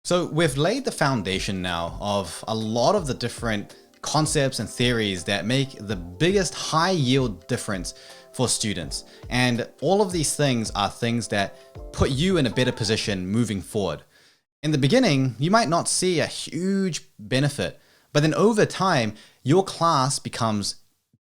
So we've laid the foundation now of a lot of the different concepts and theories that make the biggest high yield difference for students. And all of these things are things that put you in a better position moving forward. In the beginning, you might not see a huge benefit, but then over time, your class becomes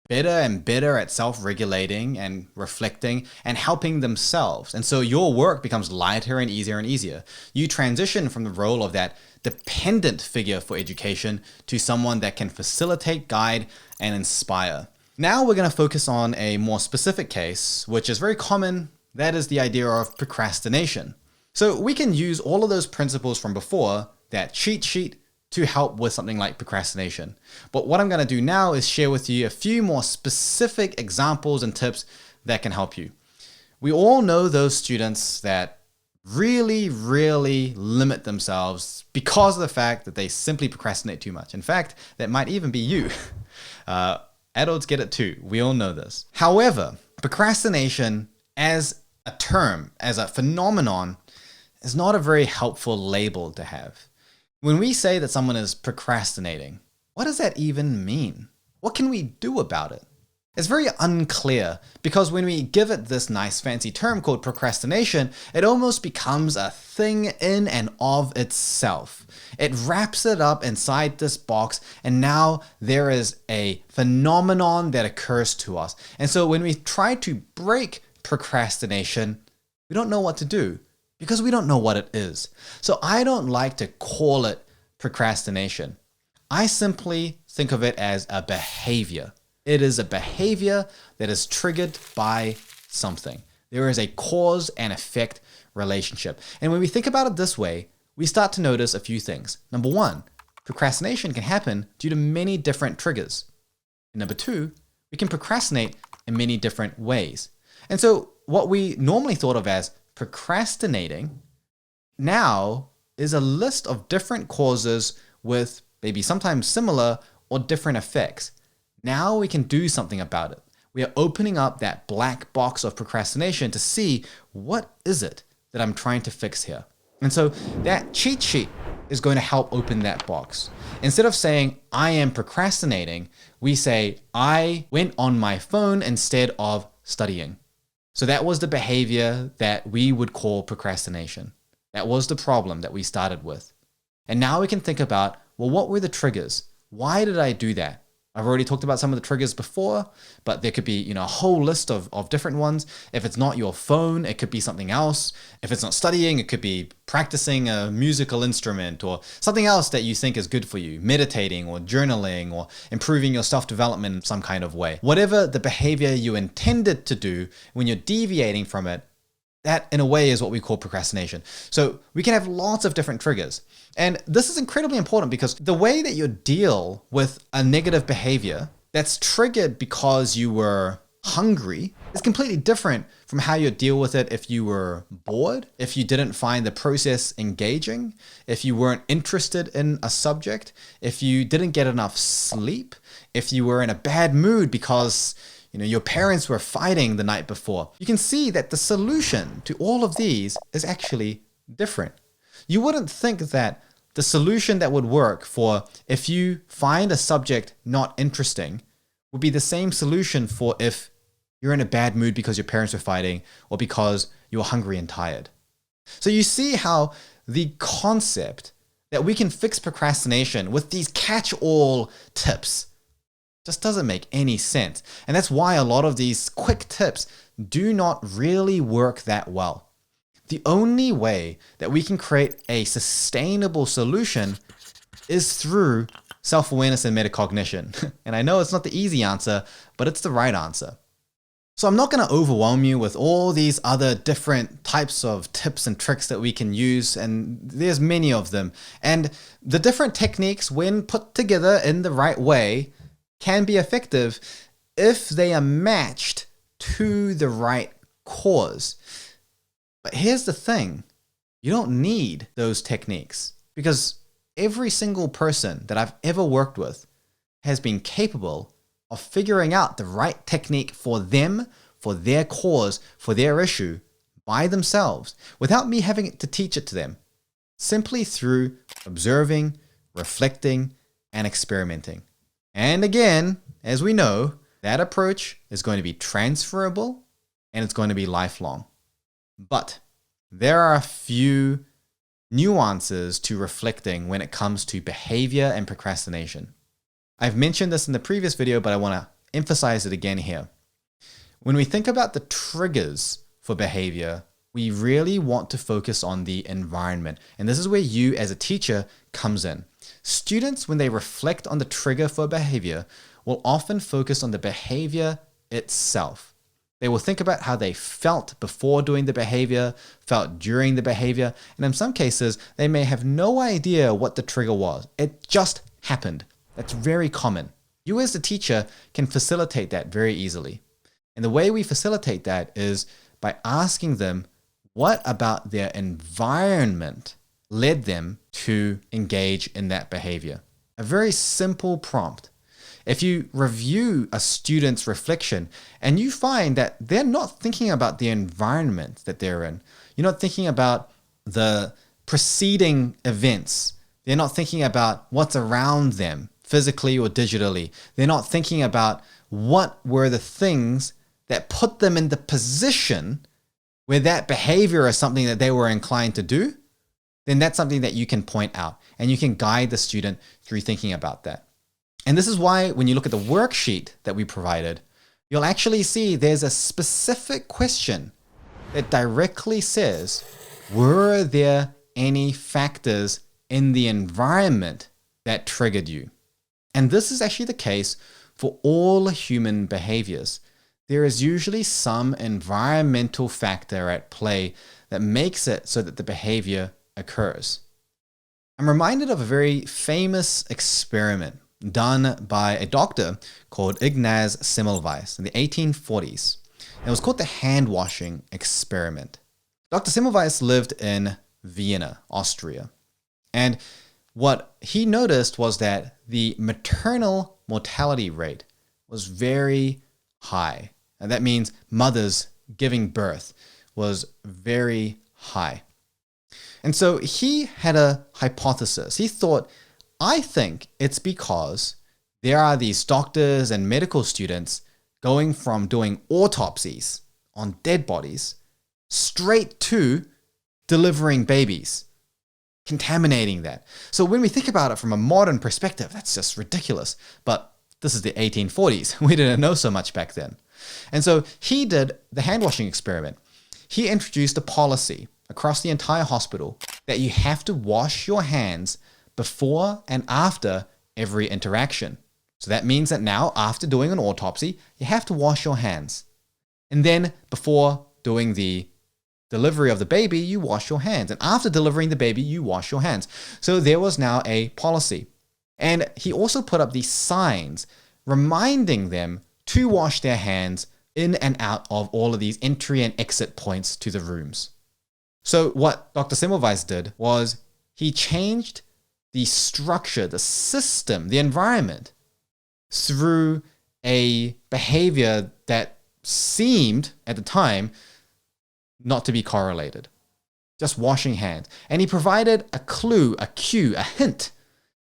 better and better at self-regulating and reflecting and helping themselves. And so your work becomes lighter and easier. You transition from the role of that dependent figure for education to someone that can facilitate, guide, and inspire. Now we're going to focus on a more specific case, which is very common. That is the idea of procrastination. So we can use all of those principles from before, that cheat sheet, to help with something like procrastination. But what I'm going to do now is share with you a few more specific examples and tips that can help you. We all know those students that really limit themselves because of the fact that they simply procrastinate too much. In fact, that might even be you. Adults get it too. We all know this. However, procrastination as a term, as a phenomenon, is not a very helpful label to have. When we say that someone is procrastinating, what does that even mean? What can we do about it? It's very unclear because when we give it this nice fancy term called procrastination, it almost becomes a thing in and of itself. It wraps it up inside this box, and now there is a phenomenon that occurs to us. And so when we try to break procrastination, we don't know what to do, because we don't know what it is. So I don't like to call it procrastination. I simply think of it as a behavior. It is a behavior that is triggered by something. There is a cause and effect relationship. And when we think about it this way, we start to notice a few things. Number one, procrastination can happen due to many different triggers. And number two, we can procrastinate in many different ways. And so what we normally thought of as procrastinating now is a list of different causes with maybe sometimes similar or different effects. Now we can do something about it. We are opening up that black box of procrastination to see what is it that I'm trying to fix here. And so that cheat sheet is going to help open that box. Instead of saying, I am procrastinating, we say, I went on my phone instead of studying. So that was the behavior that we would call procrastination. That was the problem that we started with. And now we can think about, well, what were the triggers? Why did I do that? I've already talked about some of the triggers before, but there could be, a whole list of different ones. If it's not your phone, it could be something else. If it's not studying, it could be practicing a musical instrument or something else that you think is good for you, meditating or journaling or improving your self-development in some kind of way. Whatever the behavior you intended to do, when you're deviating from it, that in a way is what we call procrastination. So we can have lots of different triggers. And this is incredibly important because the way that you deal with a negative behavior that's triggered because you were hungry is completely different from how you deal with it if you were bored, if you didn't find the process engaging, if you weren't interested in a subject, if you didn't get enough sleep, if you were in a bad mood because your parents were fighting the night before. You can see that the solution to all of these is actually different. You wouldn't think that the solution that would work for if you find a subject not interesting would be the same solution for if you're in a bad mood because your parents were fighting or because you're hungry and tired. So you see how the concept that we can fix procrastination with these catch-all tips just doesn't make any sense. And that's why a lot of these quick tips do not really work that well. The only way that we can create a sustainable solution is through self-awareness and metacognition. And I know it's not the easy answer, but it's the right answer. So I'm not going to overwhelm you with all these other different types of tips and tricks that we can use, and there's many of them. And the different techniques, when put together in the right way, can be effective if they are matched to the right cause. But here's the thing, you don't need those techniques because every single person that I've ever worked with has been capable of figuring out the right technique for them, for their cause, for their issue by themselves without me having to teach it to them. simply through observing, reflecting, and experimenting. And again, as we know, that approach is going to be transferable and it's going to be lifelong. But there are a few nuances to reflecting when it comes to behavior and procrastination. I've mentioned this in the previous video, but I want to emphasize it again here. When we think about the triggers for behavior, we really want to focus on the environment. And this is where you as a teacher comes in. Students, when they reflect on the trigger for behavior, will often focus on the behavior itself. They will think about how they felt before doing the behavior, felt during the behavior, and in some cases, they may have no idea what the trigger was. It just happened. That's very common. You as the teacher can facilitate that very easily. And the way we facilitate that is by asking them what about their environment led them to engage in that behavior. A very simple prompt. If you review a student's reflection and you find that they're not thinking about the environment that they're in, you're not thinking about the preceding events, they're not thinking about what's around them physically or digitally, they're not thinking about what were the things that put them in the position where that behavior is something that they were inclined to do, then that's something that you can point out and you can guide the student through thinking about that. And this is why when you look at the worksheet that we provided, you'll actually see there's a specific question that directly says, were there any factors in the environment that triggered you? And this is actually the case for all human behaviors. There is usually some environmental factor at play that makes it so that the behavior occurs. I'm reminded of a very famous experiment done by a doctor called Ignaz Semmelweis in the 1840s. It was called the Handwashing Experiment. Dr. Semmelweis lived in Vienna, Austria. And what he noticed was that the maternal mortality rate was very high. And that means mothers giving birth was very high. And so he had a hypothesis. He thought, I think it's because there are these doctors and medical students going from doing autopsies on dead bodies straight to delivering babies, contaminating that. So when we think about it from a modern perspective, that's just ridiculous. But this is the 1840s. We didn't know so much back then. And so he did the handwashing experiment. He introduced a policy across the entire hospital that you have to wash your hands before and after every interaction. So that means that now, after doing an autopsy, you have to wash your hands. And then before doing the delivery of the baby, you wash your hands. And after delivering the baby, you wash your hands. So there was now a policy. And he also put up these signs reminding them to wash their hands in and out of all of these entry and exit points to the rooms. So what Dr. Semmelweis did was he changed the structure, the system, the environment through a behavior that seemed at the time not to be correlated. Just washing hands. And he provided a clue, a cue, a hint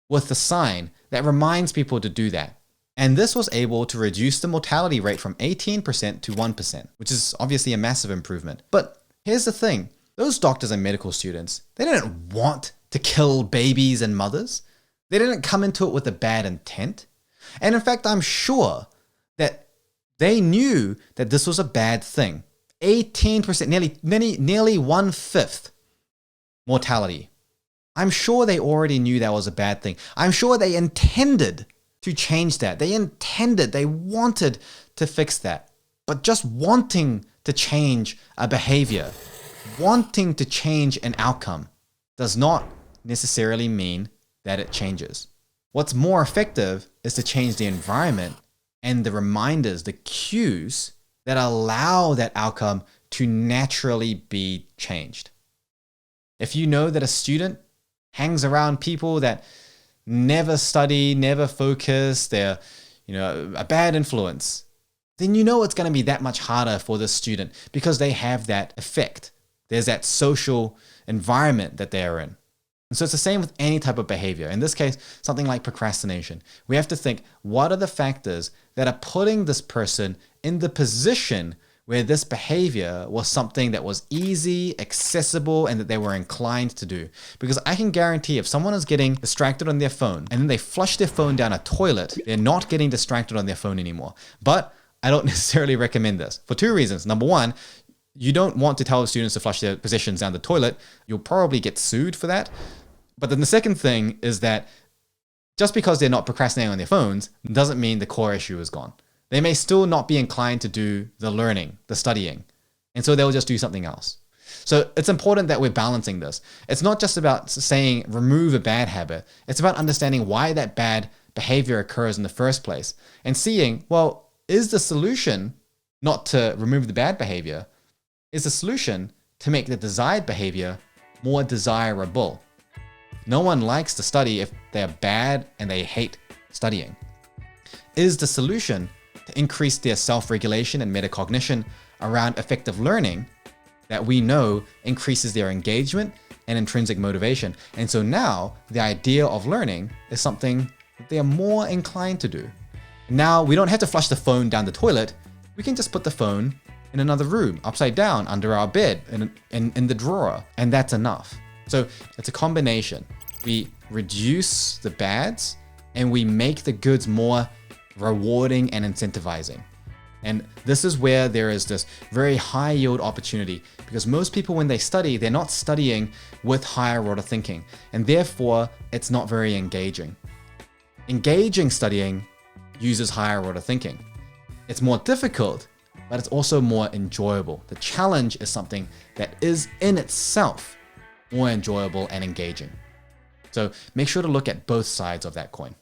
with the sign that reminds people to do that. And this was able to reduce the mortality rate from 18% to 1%, which is obviously a massive improvement. But here's the thing. Those doctors and medical students, they didn't want to kill babies and mothers. They didn't come into it with a bad intent. And in fact, I'm sure that they knew that this was a bad thing. 18%, nearly 1/5 mortality. I'm sure they already knew that was a bad thing. I'm sure they intended to change that. They wanted to fix that. But just wanting to change a behavior, wanting to change an outcome, does not necessarily mean that it changes. What's more effective is to change the environment and the reminders, the cues that allow that outcome to naturally be changed. If you know that a student hangs around people that never study, never focus, they're a bad influence, then you know it's going to be that much harder for the student because they have that effect. There's that social environment that they're in. And so it's the same with any type of behavior. In this case, something like procrastination. We have to think, what are the factors that are putting this person in the position where this behavior was something that was easy, accessible, and that they were inclined to do? Because I can guarantee if someone is getting distracted on their phone and then they flush their phone down a toilet, they're not getting distracted on their phone anymore. But I don't necessarily recommend this for two reasons. Number one, you don't want to tell the students to flush their possessions down the toilet. You'll probably get sued for that. But then the second thing is that just because they're not procrastinating on their phones doesn't mean the core issue is gone. They may still not be inclined to do the learning, the studying. And so they'll just do something else. So it's important that we're balancing this. It's not just about saying remove a bad habit. It's about understanding why that bad behavior occurs in the first place and seeing, well, is the solution not to remove the bad behavior? Is the solution to make the desired behavior more desirable? No one likes to study if they're bad and they hate studying. Is the solution to increase their self-regulation and metacognition around effective learning that we know increases their engagement and intrinsic motivation? And so now the idea of learning is something that they are more inclined to do. Now we don't have to flush the phone down the toilet. We can just put the phone in another room, upside down, under our bed, in the drawer, and that's enough. So it's a combination. We reduce the bads and we make the goods more rewarding and incentivizing. And this is where there is this very high yield opportunity, because most people, when they study, they're not studying with higher order thinking, and therefore it's not very engaging. Engaging studying uses higher order thinking. It's more difficult, but it's also more enjoyable. The challenge is something that is in itself more enjoyable and engaging. So make sure to look at both sides of that coin.